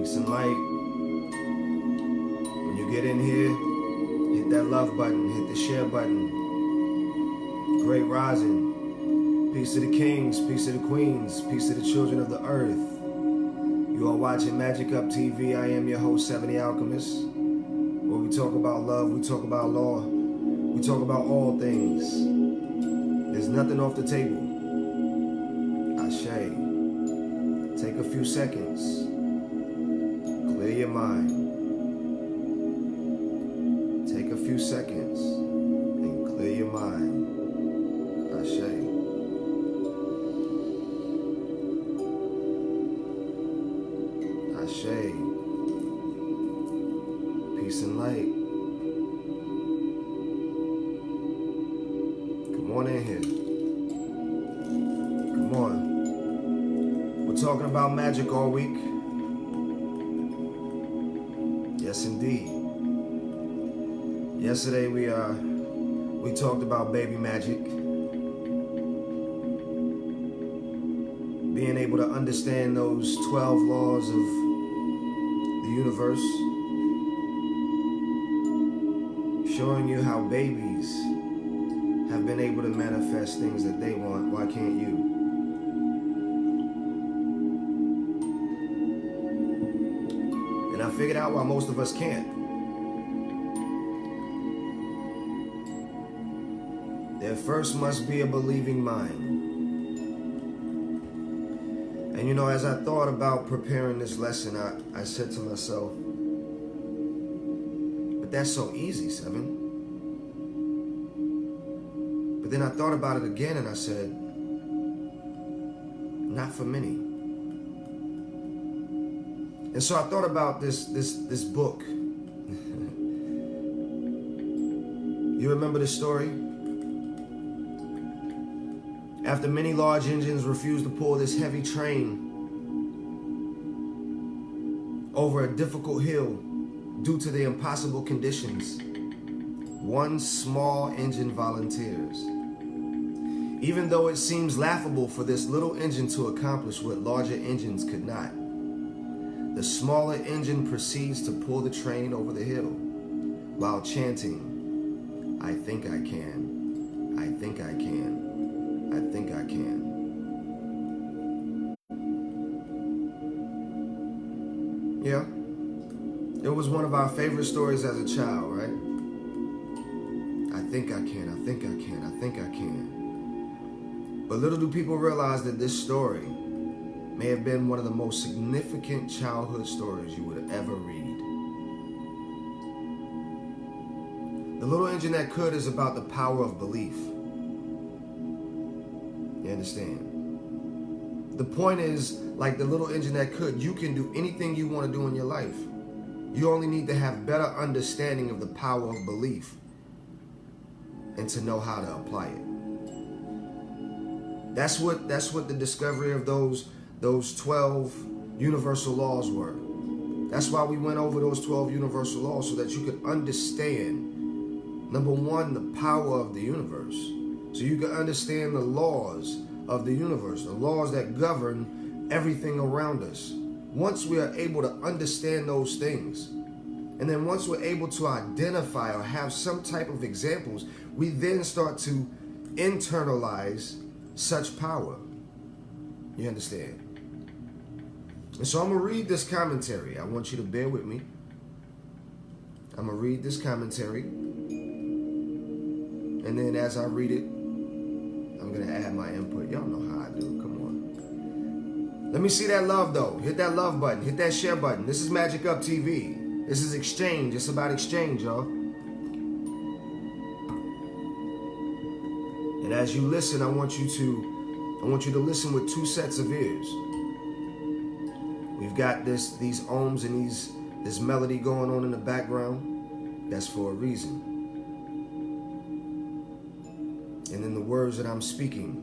Peace and light. When you get in here, hit that love button, hit the share button. Great rising. Peace to the kings, peace to the queens, peace to the children of the earth. You are watching Magick Up TV. I am your host, Seven The Alchemist. Where we talk about love, we talk about law, we talk about all things. There's nothing off the table. Ashe. Take a few seconds. Clear your mind. Take a few seconds and clear your mind. Ashe. Ashe. Peace and light. Come on in here. Come on. We're talking about magic all week. Yes, indeed. Yesterday we talked about baby magic. Being able to understand those 12 laws of the universe. Showing you how babies have been able to manifest things that they want. Why can't you? And I figured out why most of us can't. There first must be a believing mind. And you know, as I thought about preparing this lesson, I said to myself, but that's so easy, Seven. But then I thought about it again and I said, not for many. And so I thought about this book. You remember the story? After many large engines refused to pull this heavy train over a difficult hill due to the impossible conditions, one small engine volunteers. Even though it seems laughable for this little engine to accomplish what larger engines could not, the smaller engine proceeds to pull the train over the hill while chanting, "I think I can, I think I can, I think I can." Yeah, it was one of our favorite stories as a child, right? I think I can, I think I can, I think I can. But little do people realize that this story may have been one of the most significant childhood stories you would ever read. The Little Engine That Could is about the power of belief. You understand? The point is, like the little engine that could, you can do anything you want to do in your life. You only need to have better understanding of the power of belief and to know how to apply it. That's what the discovery of those 12 universal laws were. That's why we went over those 12 universal laws, so that you could understand, number one, the power of the universe. So you can understand the laws of the universe, the laws that govern everything around us. Once we are able to understand those things, and then once we're able to identify or have some type of examples, we then start to internalize such power. You understand? And so I'm going to read this commentary. I want you to bear with me. I'm going to read this commentary. And then as I read it, I'm going to add my input. Y'all know how I do. Come on. Let me see that love, though. Hit that love button. Hit that share button. This is Magick Up TV. This is exchange. It's about exchange, y'all. And as you listen, I want you to listen with two sets of ears. We've got these ohms and this melody going on in the background. That's for a reason. And then the words that I'm speaking,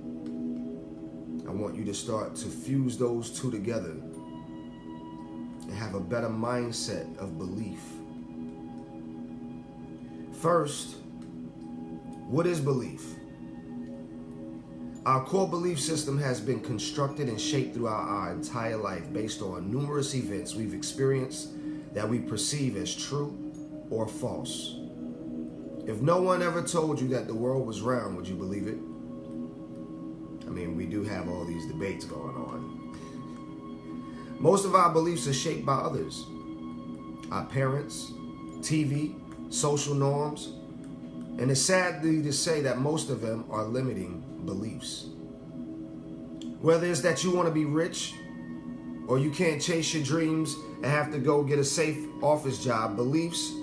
I want you to start to fuse those two together and have a better mindset of belief. First, what is belief? Our core belief system has been constructed and shaped throughout our entire life based on numerous events we've experienced that we perceive as true or false. If no one ever told you that the world was round, would you believe it? I mean, we do have all these debates going on. Most of our beliefs are shaped by others. Our parents, TV, social norms, and it's sad to say that most of them are limiting beliefs. Whether it's that you want to be rich or you can't chase your dreams and have to go get a safe office job, beliefs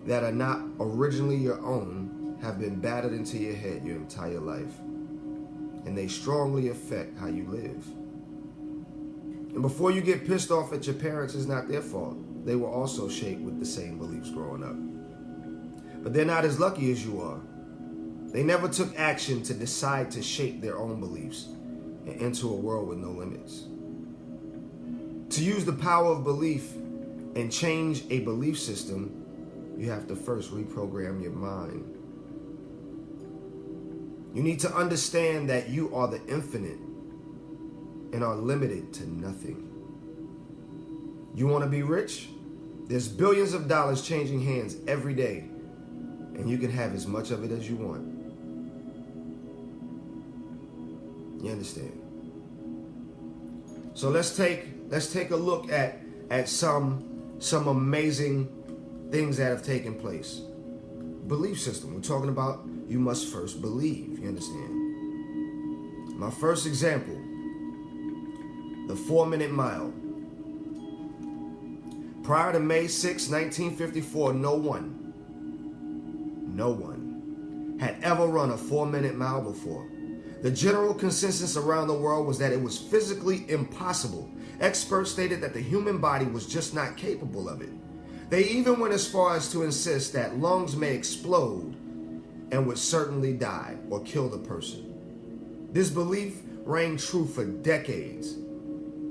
that are not originally your own have been battered into your head your entire life, and they strongly affect how you live. And before you get pissed off at your parents, it's not their fault. They were also shaped with the same beliefs growing up. But they're not as lucky as you are. They never took action to decide to shape their own beliefs and enter a world with no limits. To use the power of belief and change a belief system, you have to first reprogram your mind. You need to understand that you are the infinite and are limited to nothing. You want to be rich? There's billions of dollars changing hands every day, and you can have as much of it as you want. You understand? So let's take a look at some amazing things that have taken place. Belief system. We're talking about you must first believe. You understand? My first example, the 4-minute mile. Prior to May 6, 1954, no one had ever run a 4-minute mile before. The general consensus around the world was that it was physically impossible. Experts stated that the human body was just not capable of it. They even went as far as to insist that lungs may explode and would certainly die or kill the person. This belief rang true for decades,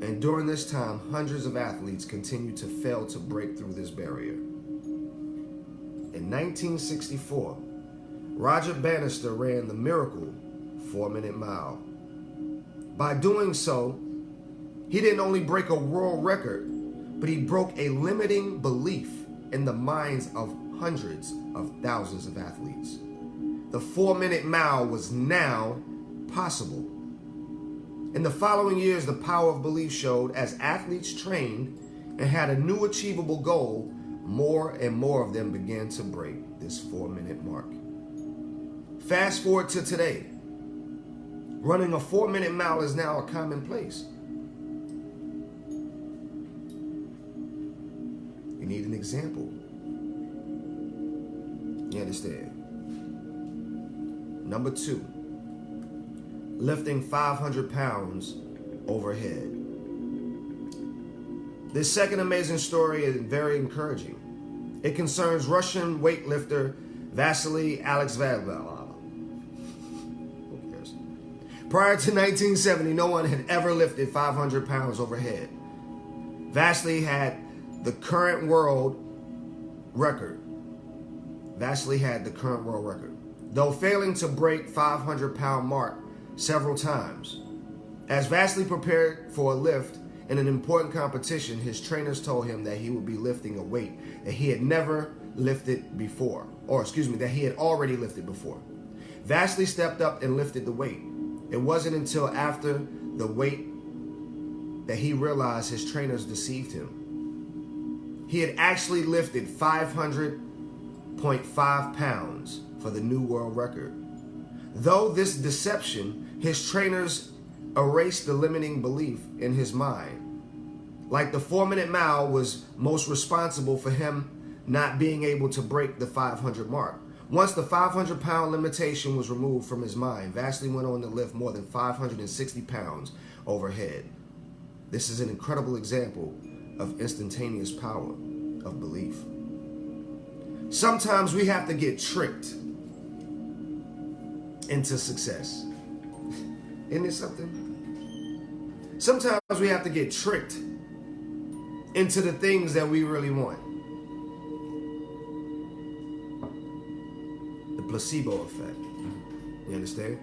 and during this time, hundreds of athletes continued to fail to break through this barrier. In 1964, Roger Bannister ran the miracle 4-minute mile. By doing so, he didn't only break a world record, but he broke a limiting belief in the minds of hundreds of thousands of athletes. The 4-minute mile was now possible. In the following years, the power of belief showed as athletes trained and had a new achievable goal, more and more of them began to break this 4-minute mark. Fast forward to today. Running a 4-minute mile is now a commonplace. You need an example. You understand? Number 2, lifting 500 pounds overhead. This second amazing story is very encouraging. It concerns Russian weightlifter Vasily Alexandrov. Who cares? Prior to 1970, no one had ever lifted 500 pounds overhead. Vasily had the current world record. Though failing to break 500-pound mark several times. As Vasily prepared for a lift in an important competition, his trainers told him that he would be lifting a weight that he had never lifted before, that he had already lifted before. Vasily stepped up and lifted the weight. It wasn't until after the weight that he realized his trainers deceived him. He had actually lifted 500.5 pounds for the new world record. Though this deception, his trainers erased the limiting belief in his mind. Like the 4-minute mile was most responsible for him not being able to break the 500 mark. Once the 500-pound limitation was removed from his mind, Vasily went on to lift more than 560 pounds overhead. This is an incredible example of instantaneous power of belief. Sometimes we have to get tricked into success. Isn't it something? Sometimes we have to get tricked into the things that we really want. The placebo effect. You understand?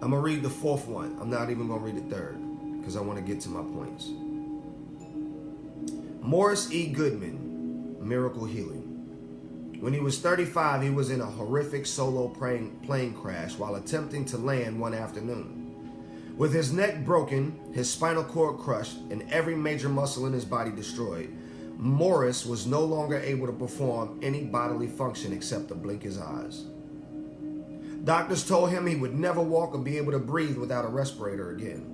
I'm going to read the fourth one. I'm not even going to read the third because I want to get to my points. Morris E. Goodman, miracle healing. When he was 35, he was in a horrific solo plane crash while attempting to land one afternoon. With his neck broken, his spinal cord crushed, and every major muscle in his body destroyed, Morris was no longer able to perform any bodily function except to blink his eyes. Doctors told him he would never walk or be able to breathe without a respirator again.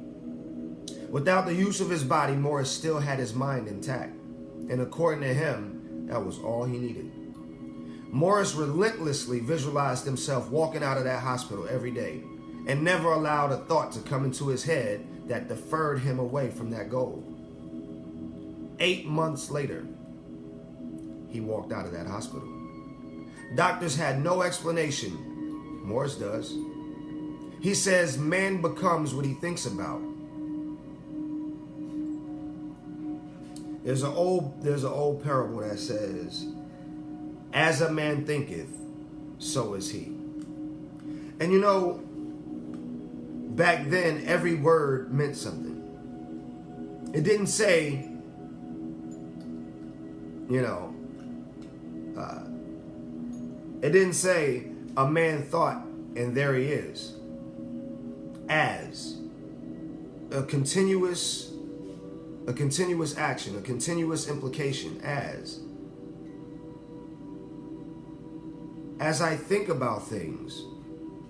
Without the use of his body, Morris still had his mind intact, and according to him, that was all he needed. Morris relentlessly visualized himself walking out of that hospital every day and never allowed a thought to come into his head that deferred him away from that goal. 8 months later, he walked out of that hospital. Doctors had no explanation. Morris does. He says man becomes what he thinks about. There's an old parable that says, as a man thinketh, so is he. And you know, back then, every word meant something. It didn't say, it didn't say a man thought and there he is. As a continuous action, a continuous implication. As I think about things,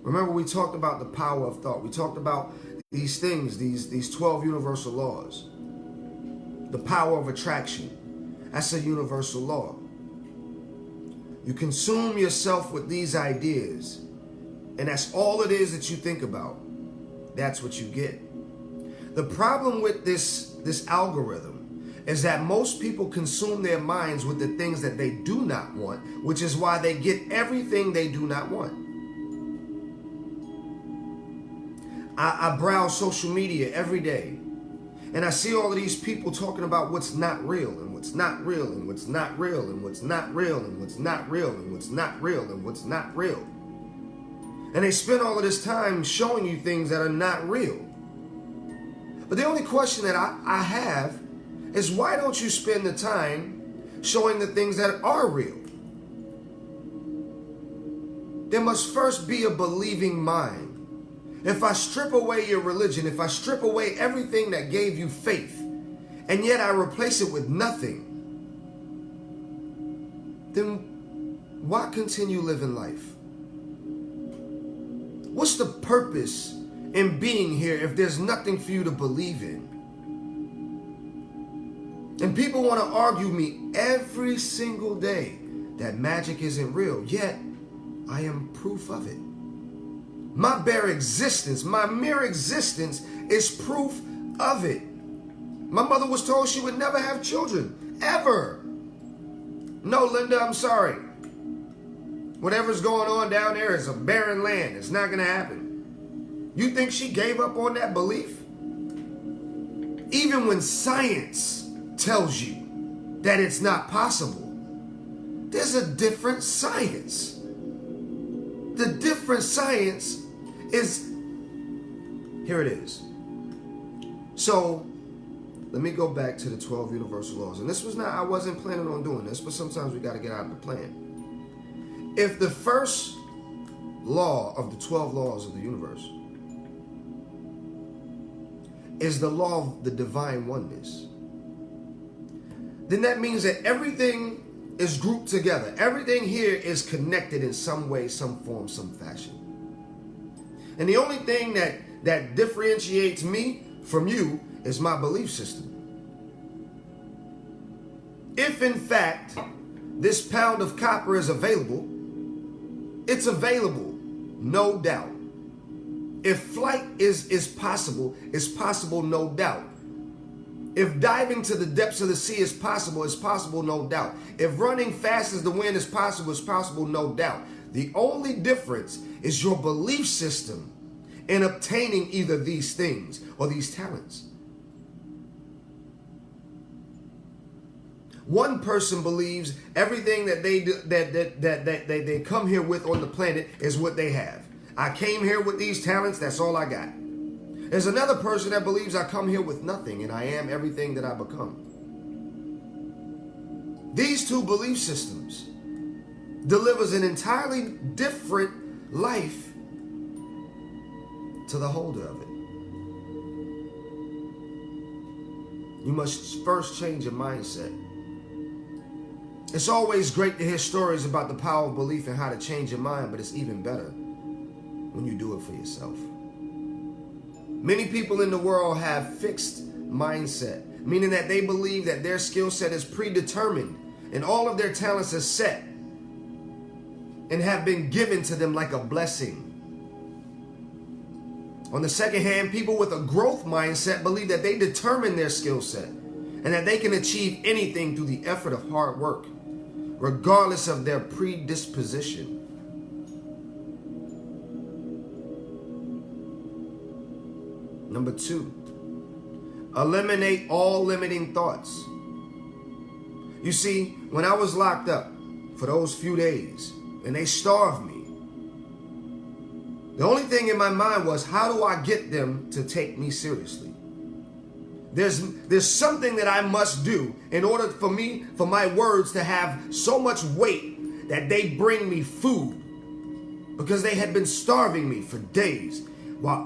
remember we talked about the power of thought. We talked about these things, these 12 universal laws. The power of attraction. That's a universal law. You consume yourself with these ideas, and that's all it is that you think about. That's what you get. The problem with this algorithm is that most people consume their minds with the things that they do not want, which is why they get everything they do not want. I browse social media every day, and I see all of these people talking about what's not real, and what's not real, and what's not real, and what's not real, and what's not real, and what's not real, and what's not real. And they spend all of this time showing you things that are not real. But the only question that I have is, why don't you spend the time showing the things that are real? There must first be a believing mind. If I strip away your religion, if I strip away everything that gave you faith, and yet I replace it with nothing, then why continue living life? What's the purpose in being here if there's nothing for you to believe in? And people want to argue me every single day that magic isn't real, yet I am proof of it. My bare existence, my mere existence is proof of it. My mother was told she would never have children, ever. No, Linda, I'm sorry. Whatever's going on down there is a barren land. It's not going to happen. You think she gave up on that belief? Even when science tells you that it's not possible, there's a different science. The different science is, here it is. So let me go back to the 12 universal laws. And this was not, I wasn't planning on doing this, but sometimes we got to get out of the plan. If the first law of the 12 laws of the universe is the law of the divine oneness, then that means that everything is grouped together. Everything here is connected in some way, some form, some fashion. And the only thing that differentiates me from you is my belief system. If in fact this pound of copper is available, it's available, no doubt. If flight is possible, it's possible, no doubt. If diving to the depths of the sea is possible, no doubt. If running fast as the wind is possible, no doubt. The only difference is your belief system in obtaining either these things or these talents. One person believes everything that they come here with on the planet is what they have. I came here with these talents, that's all I got. There's another person that believes I come here with nothing and I am everything that I become. These two belief systems delivers an entirely different life to the holder of it. You must first change your mindset. It's always great to hear stories about the power of belief and how to change your mind, but it's even better when you do it for yourself. Many people in the world have fixed mindset, meaning that they believe that their skill set is predetermined and all of their talents are set and have been given to them like a blessing. On the second hand, people with a growth mindset believe that they determine their skill set and that they can achieve anything through the effort of hard work, regardless of their predisposition. Number 2, eliminate all limiting thoughts. You see, when I was locked up for those few days and they starved me, the only thing in my mind was, how do I get them to take me seriously? There's something that I must do in order for my words to have so much weight that they bring me food, because they had been starving me for days while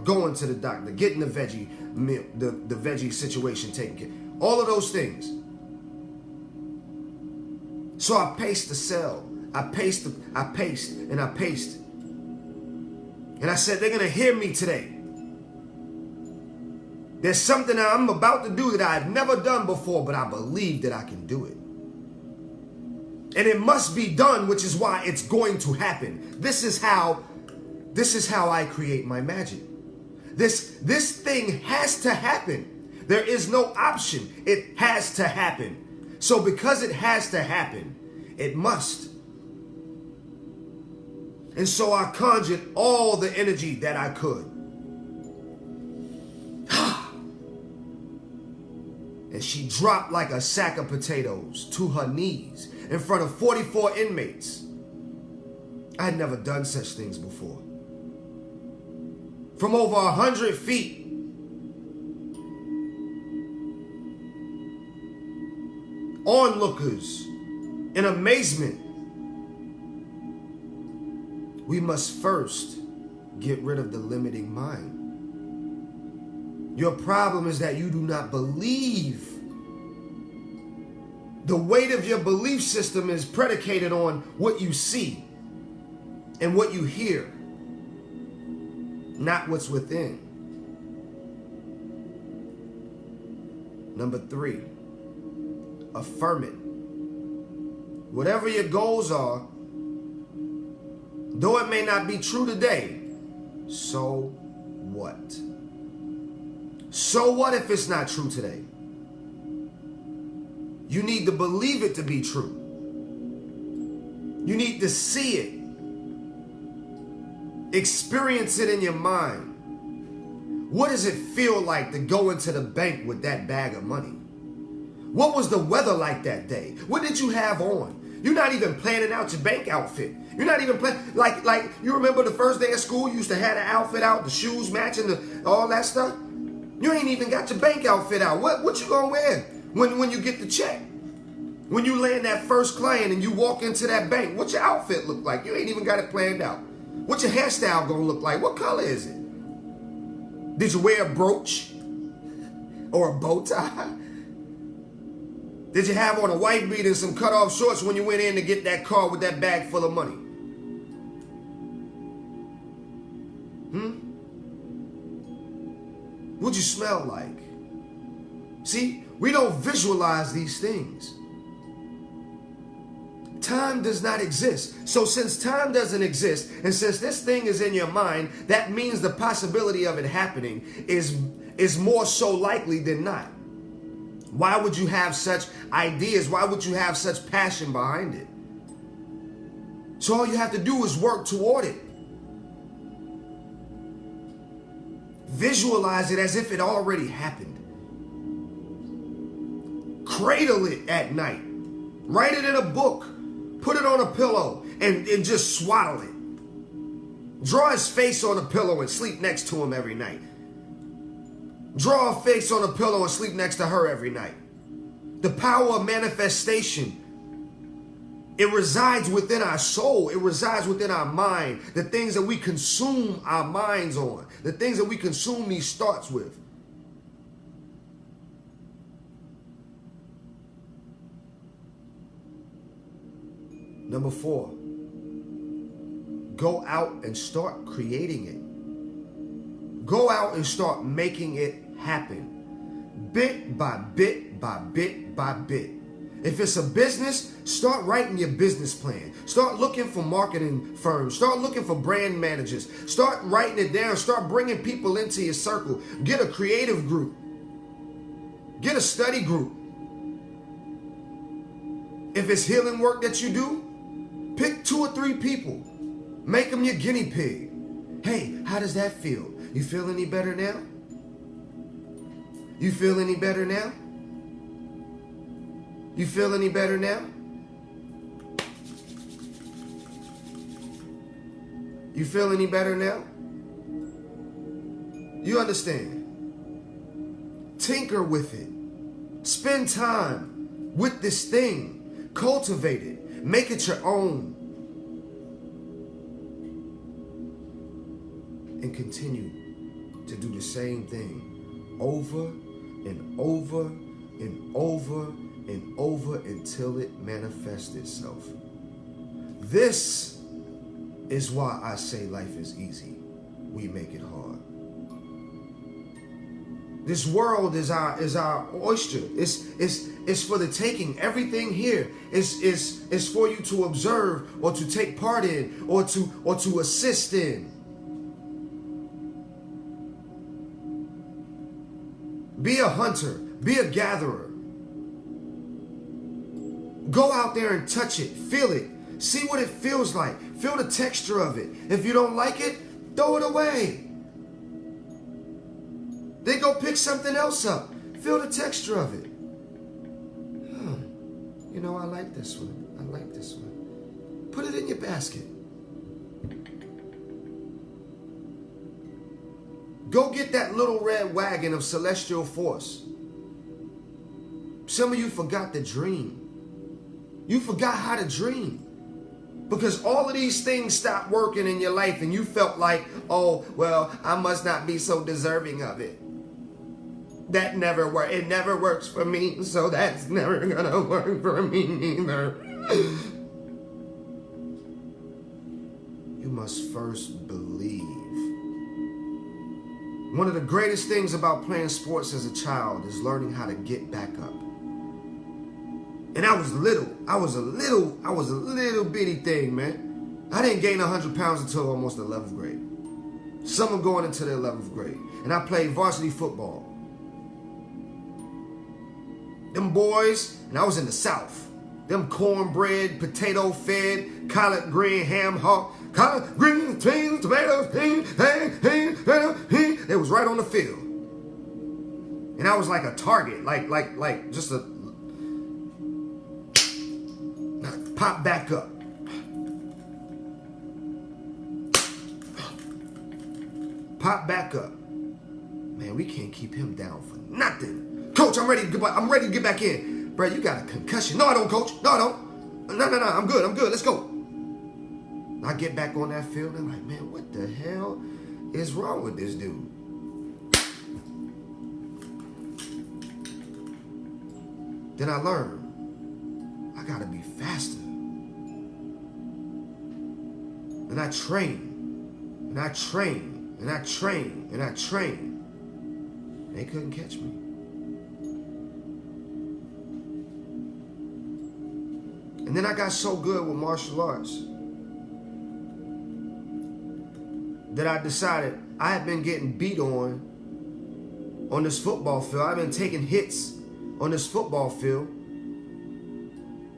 going to the doctor, getting the veggie meal, the veggie situation taken care of, all of those things. So I paced the cell. I paced. And I said, they're going to hear me today. There's something that I'm about to do that I've never done before, but I believe that I can do it. And it must be done, which is why it's going to happen. This is how I create my magic. This thing has to happen. There is no option. It has to happen. So because it has to happen, it must. And so I conjured all the energy that I could. And she dropped like a sack of potatoes to her knees in front of 44 inmates. I had never done such things before. From over 100 feet. Onlookers in amazement. We must first get rid of the limiting mind. Your problem is that you do not believe. The weight of your belief system is predicated on what you see and what you hear, not what's within. Number 3, affirm it. Whatever your goals are, though it may not be true today, so what? So what if it's not true today? You need to believe it to be true. You need to see it. Experience it in your mind. What does it feel like to go into the bank with that bag of money? What was the weather like that day? What did you have on? You're not even planning out your bank outfit. You're not even planning, like you remember the first day of school, you used to have the outfit out, the shoes matching, all that stuff. You ain't even got your bank outfit out. What you gonna wear when you get the check? When you land that first client and you walk into that bank, what's your outfit look like? You ain't even got it planned out. What's your hairstyle gonna look like? What color is it? Did you wear a brooch or a bow tie? Did you have on a white beat and some cut-off shorts when you went in to get that car with that bag full of money? What'd you smell like? See, we don't visualize these things. Time does not exist. So since time doesn't exist, and since this thing is in your mind, that means the possibility of it happening is more so likely than not. Why would you have such ideas? Why would you have such passion behind it? So all you have to do is work toward it. Visualize it as if it already happened. Cradle it at night. Write it in a book. Put it on a pillow and just swaddle it. Draw his face on a pillow and sleep next to him every night. Draw a face on a pillow and sleep next to her every night. The power of manifestation, it resides within our soul. It resides within our mind. The things that we consume our minds on. The things that we consume these thoughts with. Number 4, go out and start creating it. Go out and start making it happen. Bit by bit by bit by bit. If it's a business, start writing your business plan. Start looking for marketing firms. Start looking for brand managers. Start writing it down. Start bringing people into your circle. Get a creative group. Get a study group. If it's healing work that you do, pick 2 or 3 people. Make them your guinea pig. Hey, how does that feel? You feel any better now? You feel any better now? You feel any better now? You feel any better now? You understand? Tinker with it. Spend time with this thing. Cultivate it. Make it your own. And continue to do the same thing over and over and over and over until it manifests itself. This is why I say life is easy. We make it hard. This world is our oyster. It's for the taking. Everything here is for you to observe or to take part in or to assist in. Be a hunter. Be a gatherer. Go out there and touch it. Feel it. See what it feels like. Feel the texture of it. If you don't like it, throw it away. Then go pick something else up. Feel the texture of it. You know, I like this one. I like this one. Put it in your basket. Go get that little red wagon of celestial force. Some of you forgot to dream. You forgot how to dream. Because all of these things stopped working in your life and you felt like, oh, well, I must not be so deserving of it. That never worked. It never works for me, so that's never gonna work for me neither. You must first believe. One of the greatest things about playing sports as a child is learning how to get back up. And I was little. I was a little bitty thing, man. I didn't gain 100 pounds until almost 11th grade. Some are going into their 11th grade. And I played varsity football. Them boys, and I was in the South. Them cornbread, potato fed, collard green, ham hock, collard green, beans, tomatoes, it was right on the field. And I was like a target, like just a pop back up. Pop back up. Man, we can't keep him down for nothing. Coach, I'm ready to get back in. Bro, you got a concussion. No, I don't, coach. No, I don't. No, I'm good. Let's go. I get back on that field, and I'm like, man, what the hell is wrong with this dude? Then I learned I gotta be faster. And I train. And I train. And I train. And I train. They couldn't catch me. And then I got so good with martial arts that I decided I had been getting beat on this football field. I've been taking hits on this football field.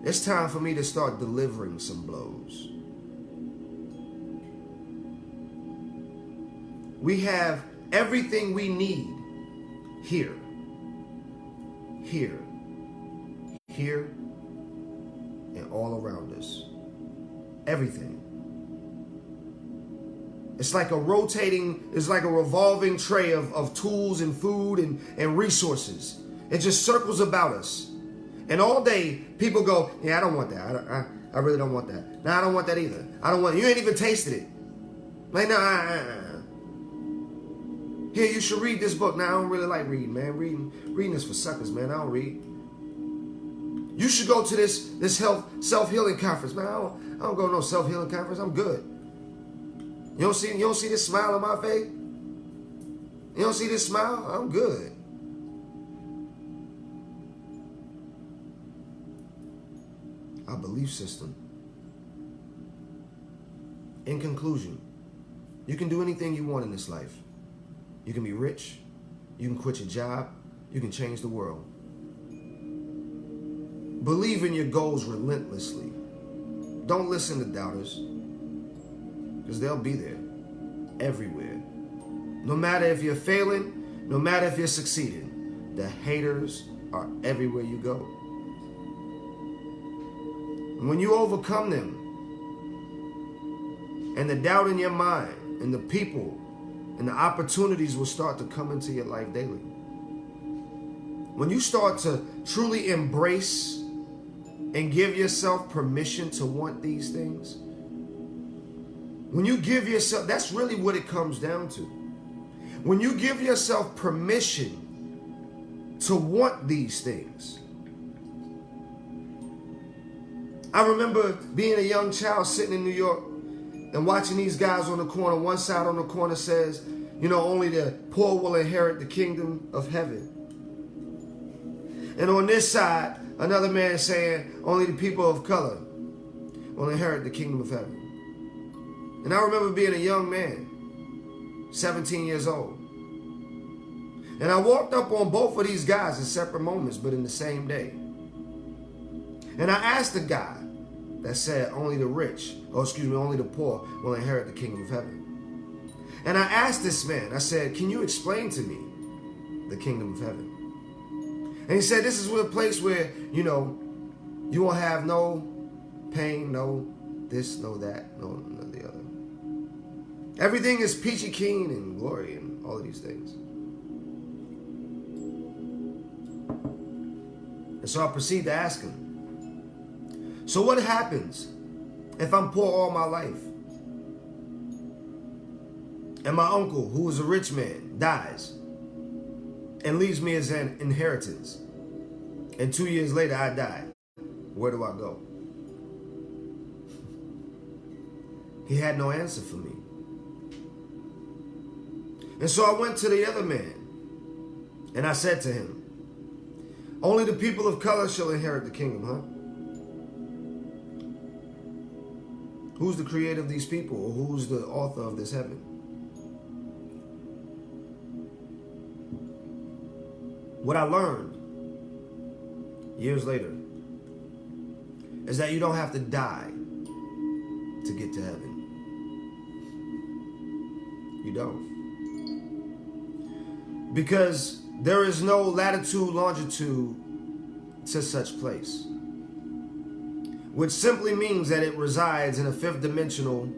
It's time for me to start delivering some blows. We have everything we need here. Here. here and all around us. Everything. It's like a revolving tray of tools and food and resources. It just circles about us. And all day, people go, yeah, I don't want that. I really don't want that. No, I don't want that either. I don't want it. You ain't even tasted it. Like, no, Here, you should read this book. Now, I don't really like reading, man. Reading is for suckers, man. I don't read. You should go to this self-healing conference. Man, I don't go to no self-healing conference. I'm good. You don't see this smile on my face? You don't see this smile? I'm good. Our belief system. In conclusion, you can do anything you want in this life. You can be rich. You can quit your job. You can change the world. Believe in your goals relentlessly. Don't listen to doubters, because they'll be there everywhere. No matter if you're failing, no matter if you're succeeding, the haters are everywhere you go. When you overcome them, and the doubt in your mind, and the people, and the opportunities will start to come into your life daily. When you start to truly embrace and give yourself permission to want these things, when you give yourself, that's really what it comes down to. When you give yourself permission to want these things. I remember being a young child sitting in New York and watching these guys on the corner. One side on the corner says, you know, only the poor will inherit the kingdom of heaven. And on this side, another man saying, only the people of color will inherit the kingdom of heaven. And I remember being a young man, 17 years old. And I walked up on both of these guys in separate moments, but in the same day. And I asked the guy that said only the rich, only the poor will inherit the kingdom of heaven. And I asked this man, I said, can you explain to me the kingdom of heaven? And he said, this is a place where, you know, you won't have no pain, no this, no that, no the other. Everything is peachy keen and glory and all of these things. And so I proceed to ask him, so what happens if I'm poor all my life? And my uncle, who is a rich man, dies and leaves me as an inheritance. And 2 years later, I die. Where do I go? He had no answer for me. And so I went to the other man and I said to him, only the people of color shall inherit the kingdom, huh? Who's the creator of these people, or who's the author of this heaven? What I learned years later is that you don't have to die to get to heaven. You don't. Because there is no latitude, longitude to such place. Which simply means that it resides in a fifth dimensional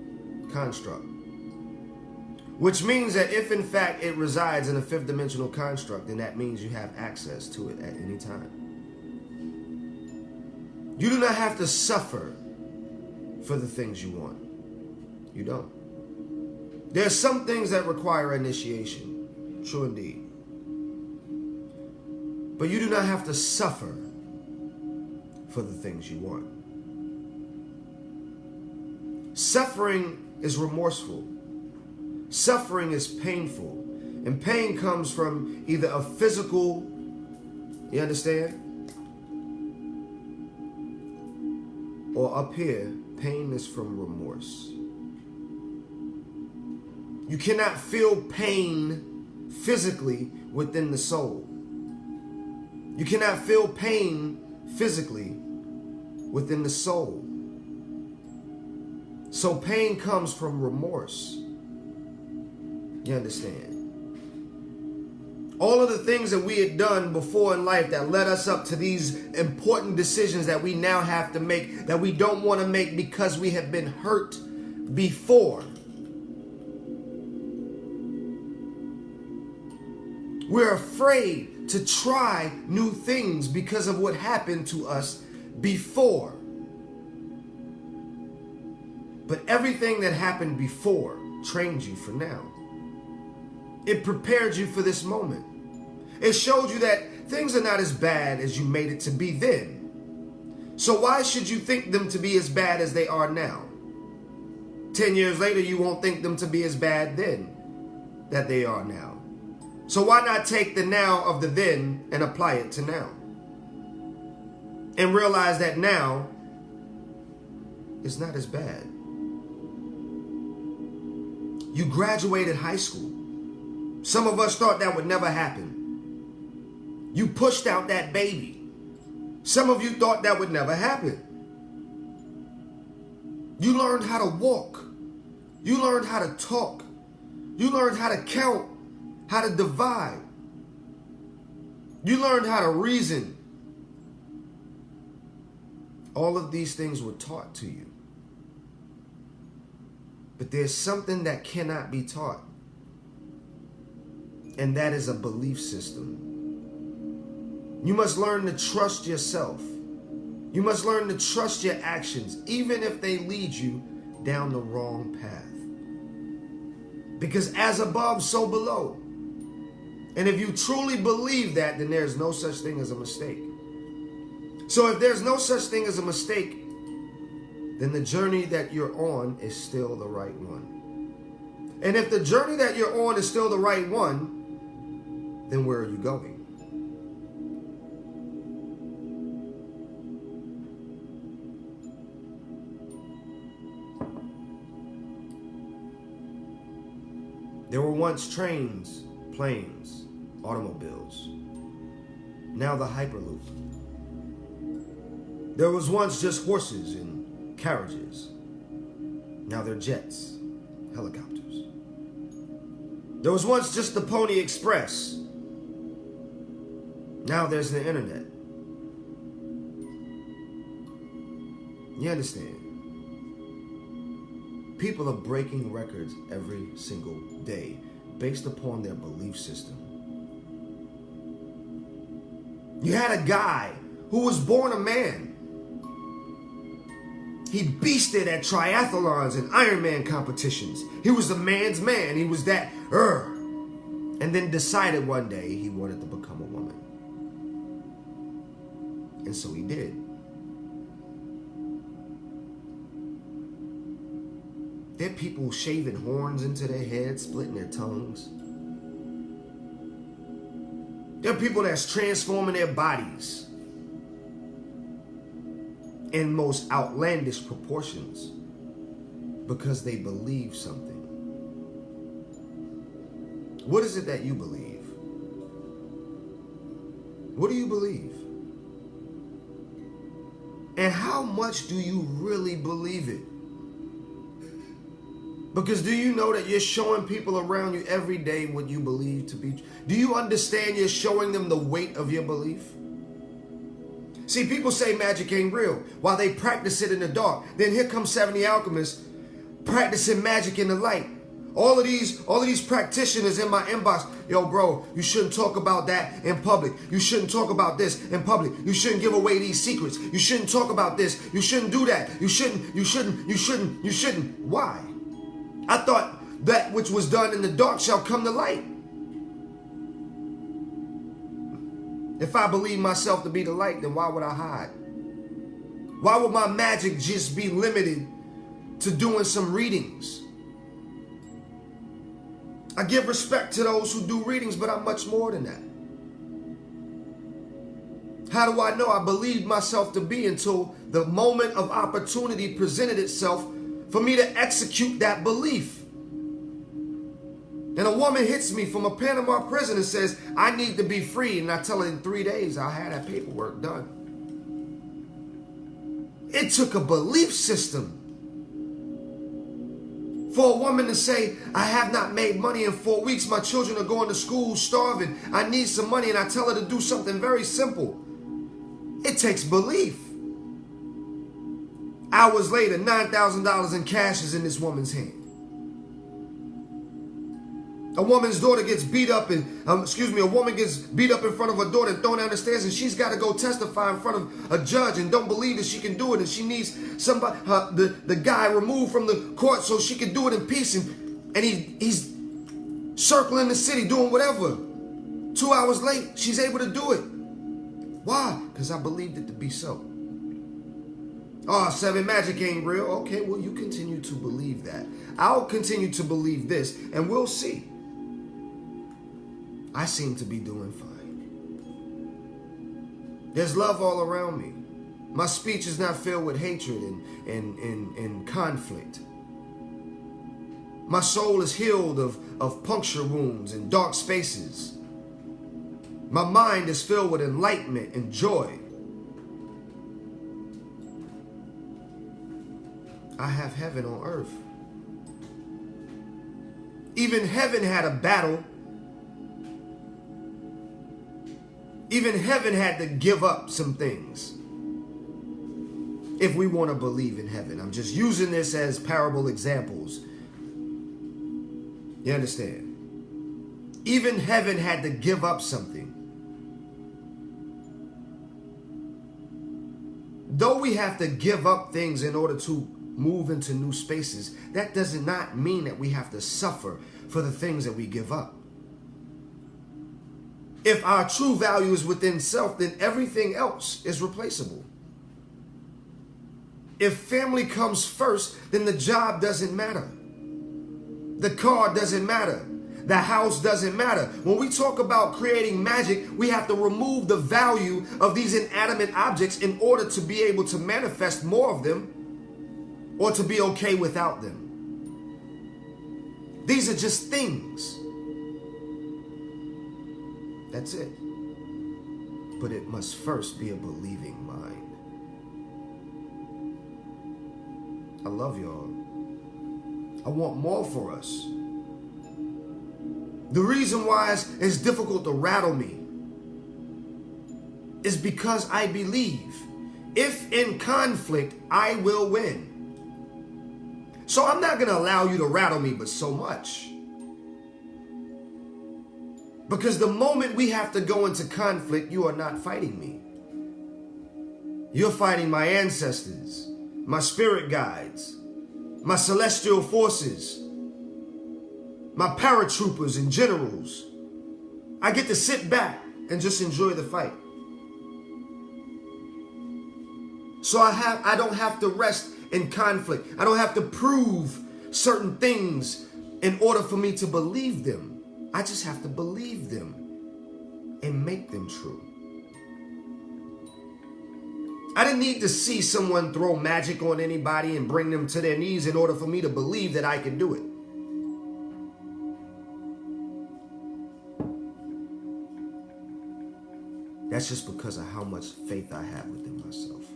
construct. Which means that if in fact it resides in a fifth dimensional construct, then that means you have access to it at any time. You do not have to suffer for the things you want. You don't. There are some things that require initiation. True indeed. But you do not have to suffer for the things you want. Suffering is remorseful. Suffering is painful. And pain comes from either a physical, you understand? Or up here, pain is from remorse. You cannot feel pain physically within the soul. You cannot feel pain physically within the soul. So pain comes from remorse. You understand? All of the things that we had done before in life that led us up to these important decisions that we now have to make, that we don't want to make because we have been hurt before. We're afraid to try new things because of what happened to us before. But everything that happened before trained you for now. It prepared you for this moment. It showed you that things are not as bad as you made it to be then. So why should you think them to be as bad as they are now? 10 years later, you won't think them to be as bad then that they are now. So why not take the now of the then and apply it to now? And realize that now is not as bad. You graduated high school. Some of us thought that would never happen. You pushed out that baby. Some of you thought that would never happen. You learned how to walk. You learned how to talk. You learned how to count, how to divide. You learned how to reason. All of these things were taught to you. But there's something that cannot be taught. And that is a belief system. You must learn to trust yourself. You must learn to trust your actions, even if they lead you down the wrong path. Because as above, so below. And if you truly believe that, then there's no such thing as a mistake. So if there's no such thing as a mistake, then the journey that you're on is still the right one. And if the journey that you're on is still the right one, then where are you going? There were once trains, planes, automobiles. Now the Hyperloop. There was once just horses and carriages. Now they're jets, helicopters. There was once just the Pony Express. Now there's the internet. You understand? People are breaking records every single day based upon their belief system. You had a guy who was born a man. He beasted at triathlons and Ironman competitions. He was a man's man. He was that, and then decided one day he wanted to become a woman. And so he did. There are people shaving horns into their heads, splitting their tongues. There are people that's transforming their bodies in most outlandish proportions because they believe something. What is it that you believe? What do you believe? And how much do you really believe it? Because do you know that you're showing people around you every day what you believe to be? Do you understand you're showing them the weight of your belief? See, people say magic ain't real while they practice it in the dark. Then here comes Seven The Alchemist practicing magic in the light. All of these practitioners in my inbox, yo, bro, you shouldn't talk about that in public. You shouldn't talk about this in public. You shouldn't give away these secrets. You shouldn't talk about this. You shouldn't do that. You shouldn't. Why? I thought that which was done in the dark shall come to light. If I believe myself to be the light, then why would I hide? Why would my magic just be limited to doing some readings? I give respect to those who do readings, but I'm much more than that. How do I know? I believed myself to be until the moment of opportunity presented itself for me to execute that belief. And a woman hits me from a Panama prison and says, I need to be free. And I tell her in 3 days, I'll have that paperwork done. It took a belief system For a woman to say, I have not made money in 4 weeks, my children are going to school starving, I need some money, and I tell her to do something very simple. It takes belief. Hours later, $9,000 in cash is in this woman's hand. A woman's daughter gets beat up and, a woman gets beat up in front of her daughter and thrown down the stairs, and she's got to go testify in front of a judge and don't believe that she can do it, and she needs somebody, the guy removed from the court so she can do it in peace, and he's circling the city doing whatever. 2 hours late, she's able to do it. Why? Because I believed it to be so. Oh, Seven, magic ain't real. Okay, well, you continue to believe that. I'll continue to believe this, and we'll see. I seem to be doing fine. There's love all around me. My speech is not filled with hatred and conflict. My soul is healed of puncture wounds and dark spaces. My mind is filled with enlightenment and joy. I have heaven on earth. Even heaven had a battle. Even heaven had to give up some things. If we want to believe in heaven. I'm just using this as parable examples. You understand? Even heaven had to give up something. Though we have to give up things in order to move into new spaces, that does not mean that we have to suffer for the things that we give up. If our true value is within self, then everything else is replaceable. If family comes first, then the job doesn't matter. The car doesn't matter. The house doesn't matter. When we talk about creating magic, we have to remove the value of these inanimate objects in order to be able to manifest more of them or to be okay without them. These are just things. That's it. But it must first be a believing mind. I love y'all. I want more for us. The reason why it's difficult to rattle me is because I believe if in conflict, I will win. So I'm not going to allow you to rattle me, but so much. Because the moment we have to go into conflict, you are not fighting me. You're fighting my ancestors, my spirit guides, my celestial forces, my paratroopers and generals. I get to sit back and just enjoy the fight. So I don't have to rest in conflict. I don't have to prove certain things in order for me to believe them. I just have to believe them and make them true. I didn't need to see someone throw magic on anybody and bring them to their knees in order for me to believe that I can do it. That's just because of how much faith I have within myself.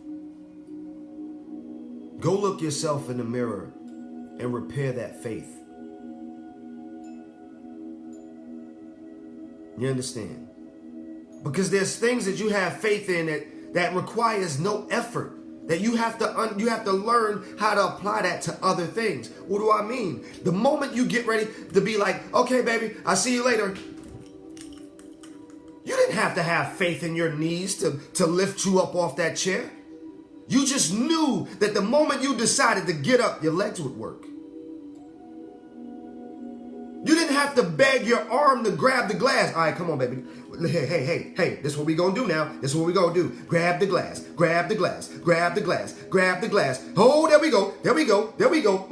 Go look yourself in the mirror and repair that faith. You understand? Because there's things that you have faith in that requires no effort. That you have to learn how to apply that to other things. What do I mean? The moment you get ready to be like, okay, baby, I'll see you later. You didn't have to have faith in your knees to lift you up off that chair. You just knew that the moment you decided to get up, your legs would work. You didn't have to beg your arm to grab the glass. All right, come on, baby. Hey, this is what we gonna do now. This is what we gonna do. Grab the glass, grab the glass, grab the glass, grab the glass. Oh, there we go, there we go, there we go.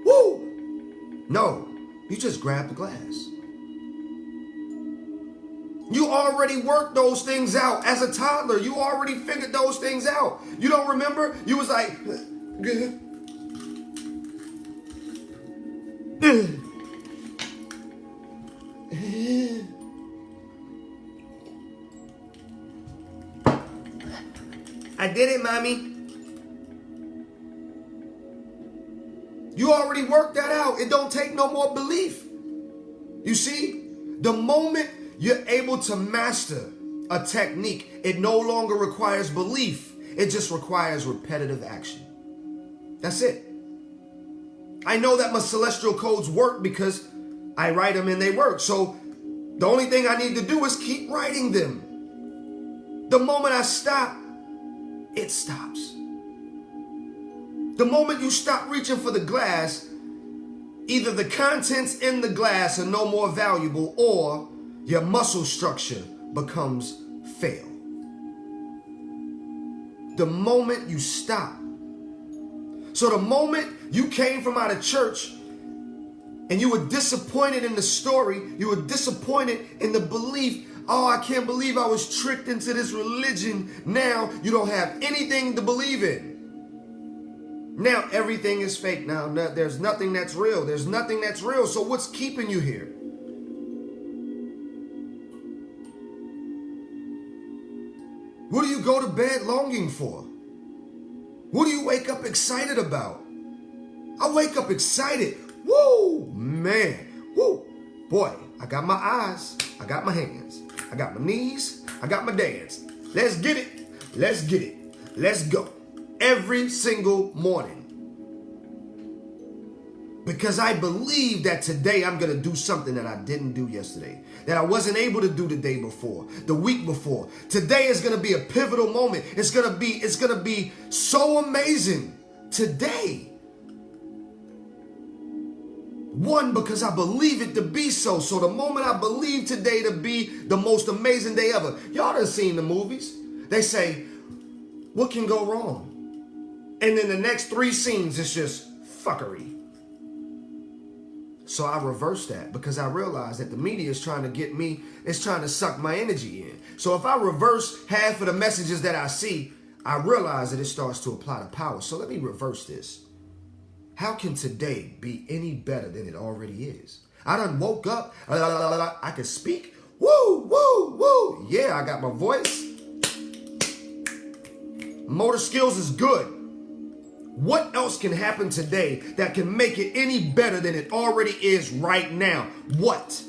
Woo! No, you just grab the glass. You already worked those things out as a toddler. You already figured those things out. You don't remember? You was like, I did it, mommy. You already worked that out. It don't take no more belief. You see, the moment you're able to master a technique, it no longer requires belief. It just requires repetitive action. That's it. I know that my celestial codes work because I write them and they work. So the only thing I need to do is keep writing them. The moment I stop, it stops. The moment you stop reaching for the glass, either the contents in the glass are no more valuable or your muscle structure becomes fail. The moment you stop. So the moment you came from out of church and you were disappointed in the story, you were disappointed in the belief, oh, I can't believe I was tricked into this religion. Now you don't have anything to believe in. Now everything is fake. Now there's nothing that's real. There's nothing that's real. So what's keeping you here? What do you go to bed longing for? What do you wake up excited about? I wake up excited. Woo, man. Woo. Boy, I got my eyes. I got my hands. I got my knees. I got my dance. Let's get it. Let's get it. Let's go. Every single morning. Because I believe that today I'm going to do something that I didn't do yesterday. That I wasn't able to do the day before, the week before. Today is going to be a pivotal moment. It's going to be so amazing today. One, because I believe it to be so. So the moment I believe today to be the most amazing day ever. Y'all done seen the movies. They say, what can go wrong? And then the next 3 scenes, it's just fuckery. So I reversed that because I realized that the media is trying to get me, it's trying to suck my energy in. So if I reverse half of the messages that I see, I realize that it starts to apply the power. So let me reverse this. How can today be any better than it already is? I done woke up, I can speak, woo, woo, woo. Yeah, I got my voice. Motor skills is good. What else can happen today that can make it any better than it already is right now? What?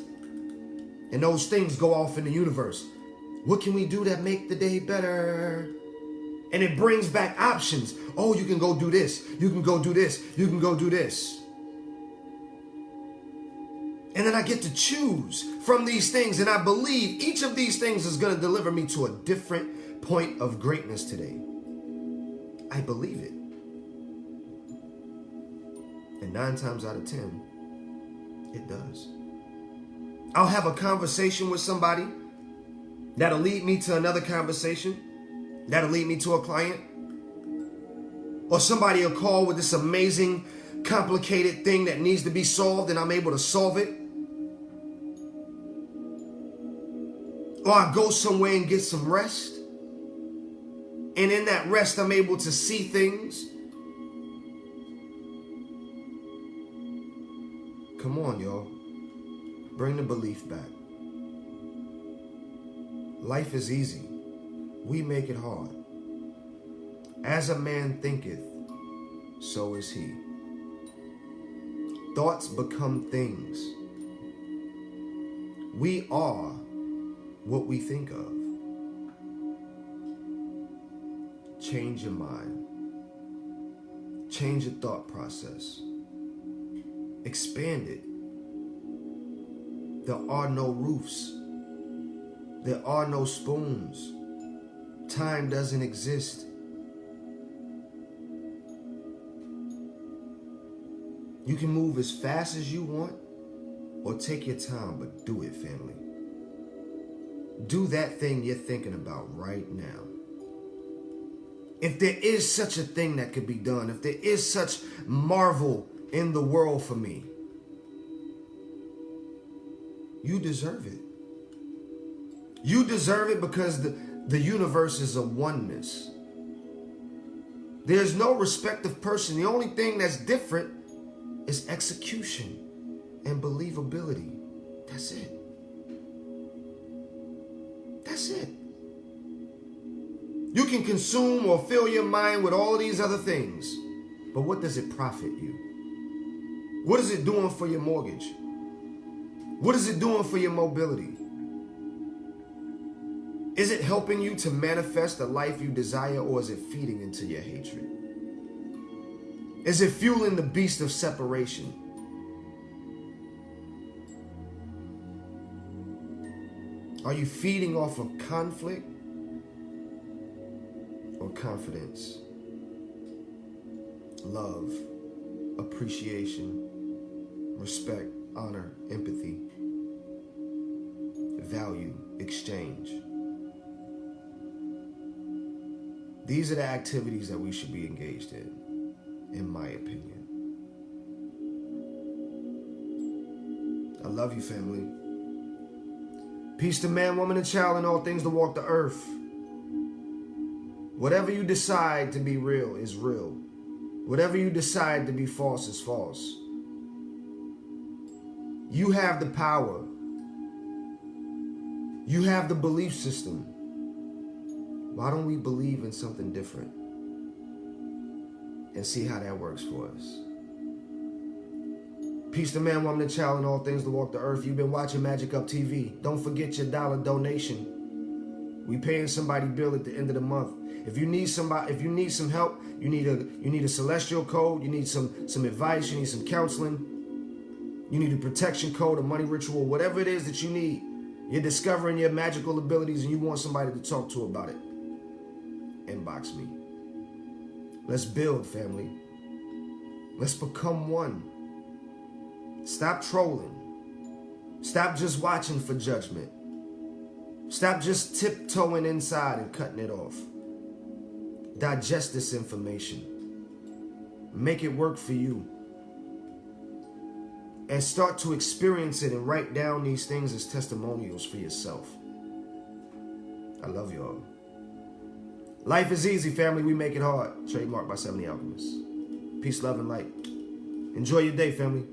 And those things go off in the universe. What can we do that make the day better? And it brings back options. Oh, you can go do this. You can go do this. You can go do this. And then I get to choose from these things. And I believe each of these things is going to deliver me to a different point of greatness today. I believe it. And 9 times out of 10, it does. I'll have a conversation with somebody that'll lead me to another conversation. That'll lead me to a client. Or somebody will call with this amazing, complicated thing that needs to be solved and I'm able to solve it. Or I go somewhere and get some rest. And in that rest, I'm able to see things. Come on, y'all. Bring the belief back. Life is easy. We make it hard. As a man thinketh, so is he. Thoughts become things. We are what we think of. Change your mind. Change your thought process. Expand it. There are no roofs. There are no spoons. Time doesn't exist. You can move as fast as you want or take your time, but do it, family. Do that thing you're thinking about right now. If there is such a thing that could be done, if there is such marvel in the world for me, you deserve it. You deserve it because the universe is a oneness. There's no respective person. The only thing that's different is execution and believability. That's it. That's it. You can consume or fill your mind with all of these other things, but what does it profit you? What is it doing for your mortgage? What is it doing for your mobility? Is it helping you to manifest the life you desire, or is it feeding into your hatred? Is it fueling the beast of separation? Are you feeding off of conflict or confidence? Love, appreciation, respect, honor, empathy, value, exchange. These are the activities that we should be engaged in my opinion. I love you, family. Peace to man, woman, and child, and all things that walk the earth. Whatever you decide to be real is real. Whatever you decide to be false is false. You have the power. You have the belief system. Why don't we believe in something different and see how that works for us? Peace to man, woman, and child, and all things that walk the earth. You've been watching Magick Up TV. Don't forget your dollar donation. We paying somebody bill at the end of the month. If you need some help, you need a celestial code, you need some advice, you need some counseling, you need a protection code, a money ritual, whatever it is that you need. You're discovering your magical abilities and you want somebody to talk to about it. Inbox me. Let's build, family. Let's become one. Stop trolling. Stop just watching for judgment. Stop just tiptoeing inside and cutting it off. Digest this information. Make it work for you. And start to experience it and write down these things as testimonials for yourself. I love y'all. Life is easy, family. We make it hard. Trademarked by Seven The Alchemist. Peace, love, and light. Enjoy your day, family.